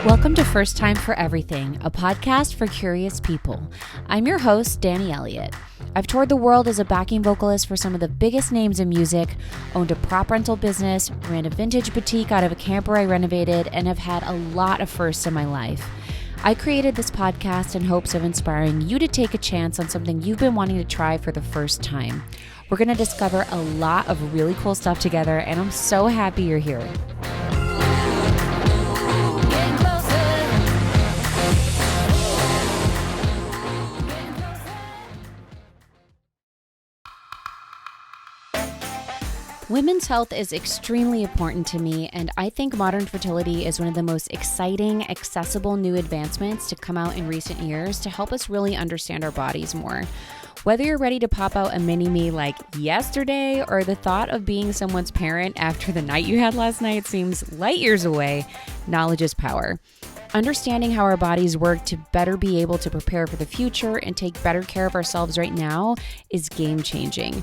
Welcome to First Time for Everything, a podcast for curious people. I'm your host, Danny Elliott. I've toured the world as a backing vocalist for some of the biggest names in music, owned a prop rental business, ran a vintage boutique out of a camper I renovated, and have had a lot of firsts in my life. I created this podcast in hopes of inspiring you to take a chance on something you've been wanting to try for the first time. We're going to discover a lot of really cool stuff together, and I'm so happy you're here. Women's health is extremely important to me, and I think modern fertility is one of the most exciting, accessible new advancements to come out in recent years to help us really understand our bodies more. Whether you're ready to pop out a mini-me like yesterday, or the thought of being someone's parent after the night you had last night seems light years away, knowledge is power. Understanding how our bodies work to better be able to prepare for the future and take better care of ourselves right now is game-changing.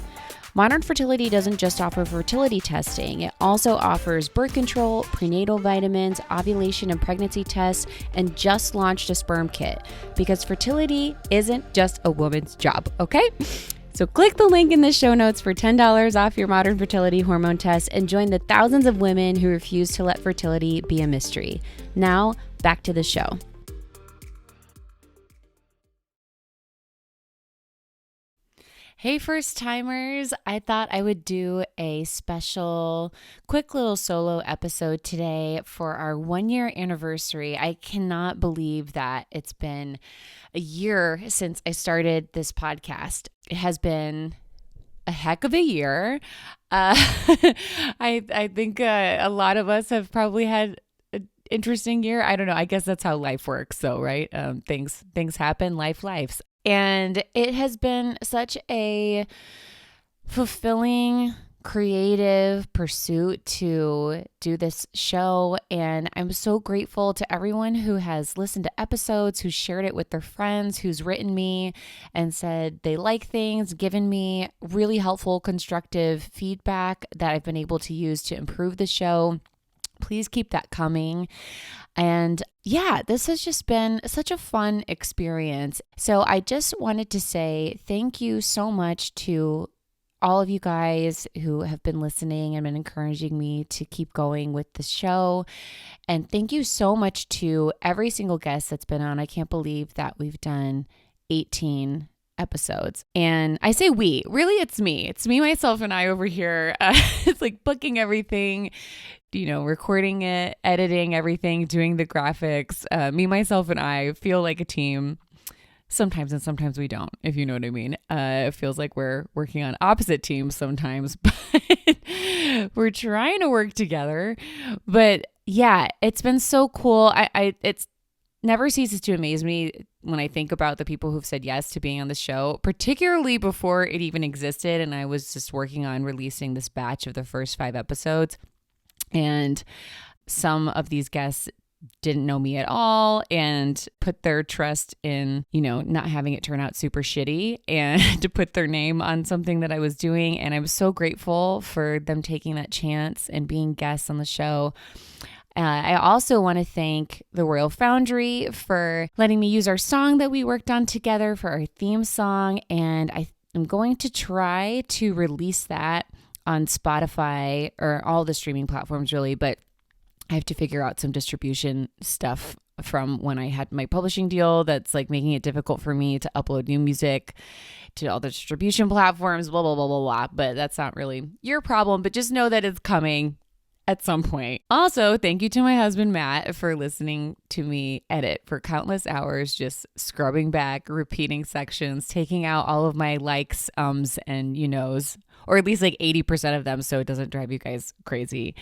Modern fertility doesn't just offer fertility testing. It also offers birth control, prenatal vitamins, ovulation and pregnancy tests, and just launched a sperm kit. Because fertility isn't just a woman's job, okay? So click the link in the show notes for $10 off your modern fertility hormone test and join the thousands of women who refuse to let fertility be a mystery. Now, back to the show. Hey, first timers. I thought I would do a special, quick little solo episode today for our 1-year anniversary. I cannot believe that it's been a year since I started this podcast. It has been a heck of a year. I think a lot of us have probably had an interesting year. I don't know. I guess that's how life works, though, right? Things happen, lives. And it has been such a fulfilling, creative pursuit to do this show. And I'm so grateful to everyone who has listened to episodes, who's shared it with their friends, who's written me and said they like things, given me really helpful, constructive feedback that I've been able to use to improve the show. Please keep that coming. And yeah, this has just been such a fun experience. So I just wanted to say thank you so much to all of you guys who have been listening and been encouraging me to keep going with the show. And thank you so much to every single guest that's been on. I can't believe that we've done 18 episodes. And I say we, really it's me. It's me, myself, and I over here. It's like booking everything, recording it, editing everything, doing the graphics. Me, myself, and I feel like a team sometimes, and sometimes we don't, if you know what I mean. It feels like we're working on opposite teams sometimes, but we're trying to work together. But yeah, it's been so cool. It's never ceases to amaze me when I think about the people who've said yes to being on the show, particularly before it even existed. And I was just working on releasing this batch of the first 5 episodes. And some of these guests didn't know me at all and put their trust in, not having it turn out super shitty and to put their name on something that I was doing. And I was so grateful for them taking that chance and being guests on the show. I also want to thank the Royal Foundry for letting me use our song that we worked on together for our theme song. And I'm going to try to release that on Spotify or all the streaming platforms, really. But I have to figure out some distribution stuff from when I had my publishing deal that's like making it difficult for me to upload new music to all the distribution platforms, blah, blah, blah, blah, blah. But that's not really your problem. But just know that it's coming at some point. Also, thank you to my husband, Matt, for listening to me edit for countless hours, just scrubbing back, repeating sections, taking out all of my likes, and you-knows, or at least like 80% of them so it doesn't drive you guys crazy.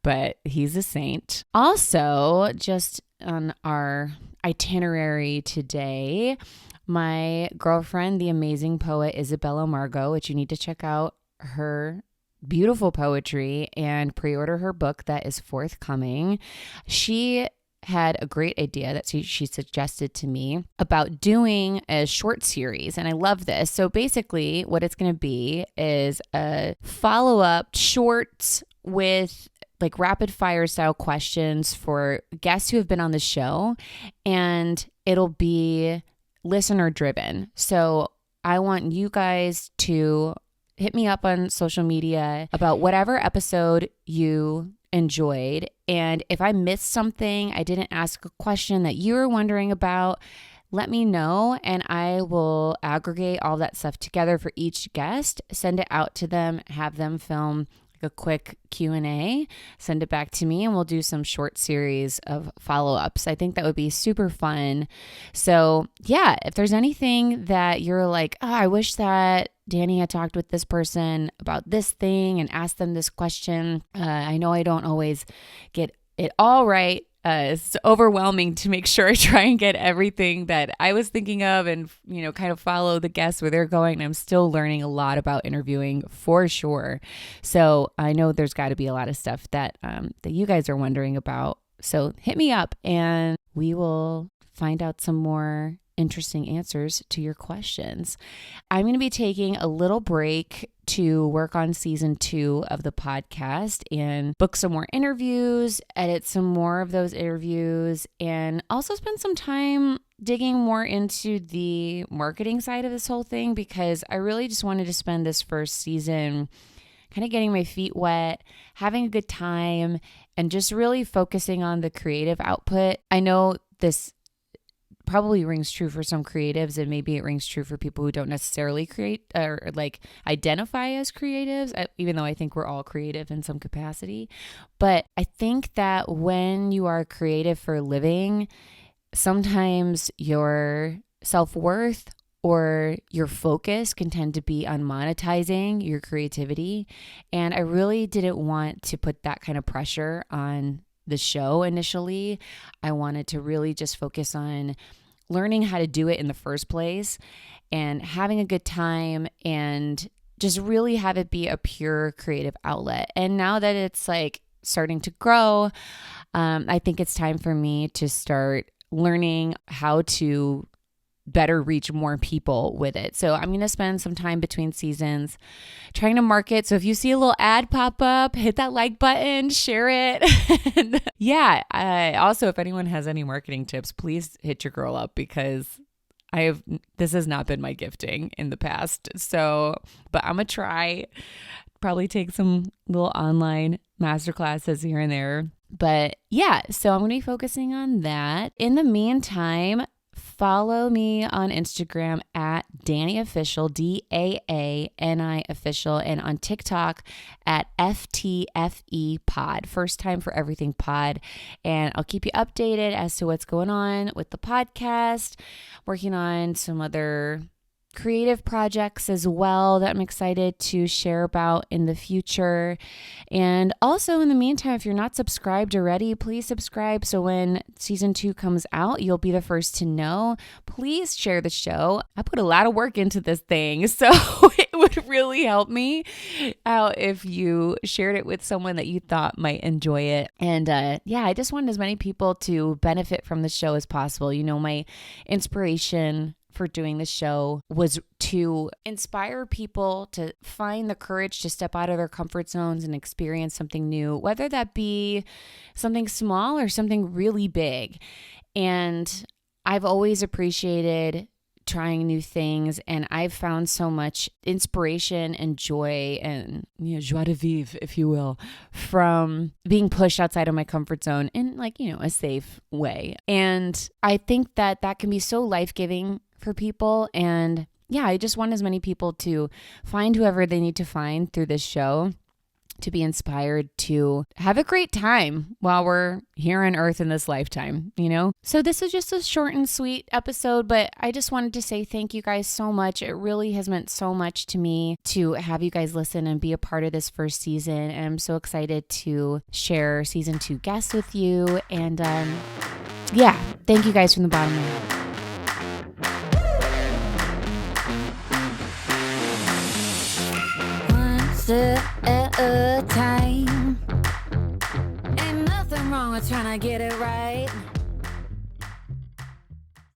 But he's a saint. Also, just on our itinerary today, my girlfriend, the amazing poet Isabella Margot, which you need to check out her beautiful poetry and pre-order her book that is forthcoming. She had a great idea that she suggested to me about doing a short series, and I love this. So basically what it's going to be is a follow-up shorts with like rapid fire style questions for guests who have been on the show, and it'll be listener driven. So I want you guys to hit me up on social media about whatever episode you enjoyed. And if I missed something, I didn't ask a question that you were wondering about, let me know and I will aggregate all that stuff together for each guest, send it out to them, have them film a quick Q&A, send it back to me, and we'll do some short series of follow-ups. I think that would be super fun. So yeah, if there's anything that you're like, oh, I wish that Danny had talked with this person about this thing and asked them this question. I know I don't always get it all right. It's overwhelming to make sure I try and get everything that I was thinking of and, kind of follow the guests where they're going. I'm still learning a lot about interviewing for sure. So I know there's got to be a lot of stuff that you guys are wondering about. So hit me up and we will find out some more interesting answers to your questions. I'm going to be taking a little break to work on season 2 of the podcast and book some more interviews, edit some more of those interviews, and also spend some time digging more into the marketing side of this whole thing, because I really just wanted to spend this first season kind of getting my feet wet, having a good time, and just really focusing on the creative output. I know this probably rings true for some creatives, and maybe it rings true for people who don't necessarily create or like identify as creatives, even though I think we're all creative in some capacity. But I think that when you are creative for a living, sometimes your self-worth or your focus can tend to be on monetizing your creativity. And I really didn't want to put that kind of pressure on the show initially. I wanted to really just focus on learning how to do it in the first place and having a good time and just really have it be a pure creative outlet. And now that it's like starting to grow, I think it's time for me to start learning how to better reach more people with it. So I'm going to spend some time between seasons trying to market. So if you see a little ad pop up, hit that like button, share it. And yeah, also, if anyone has any marketing tips, please hit your girl up, because this has not been my gifting in the past. So, but I'm going to try, probably take some little online masterclasses here and there. But yeah, so I'm going to be focusing on that. In the meantime, follow me on Instagram at Danny Official, DAANI Official, and on TikTok at FTFE Pod, First Time for Everything Pod. And I'll keep you updated as to what's going on with the podcast, working on some other creative projects as well that I'm excited to share about in the future. And also in the meantime, if you're not subscribed already, please subscribe so when season 2 comes out, you'll be the first to know. Please share the show. I put a lot of work into this thing, so it would really help me out if you shared it with someone that you thought might enjoy it. And yeah, I just wanted as many people to benefit from the show as possible. My inspiration for doing the show was to inspire people to find the courage to step out of their comfort zones and experience something new, whether that be something small or something really big. And I've always appreciated trying new things, and I've found so much inspiration and joy and joie de vivre, if you will, from being pushed outside of my comfort zone in a safe way. And I think that can be so life-giving for people. And yeah, I just want as many people to find whoever they need to find through this show to be inspired to have a great time while we're here on earth in this lifetime, So this is just a short and sweet episode, but I just wanted to say thank you guys so much. It really has meant so much to me to have you guys listen and be a part of this first season. And I'm so excited to share season 2 guests with you. And yeah, thank you guys from the bottom of my heart. At a time. Ain't nothing wrong with trying to get it right.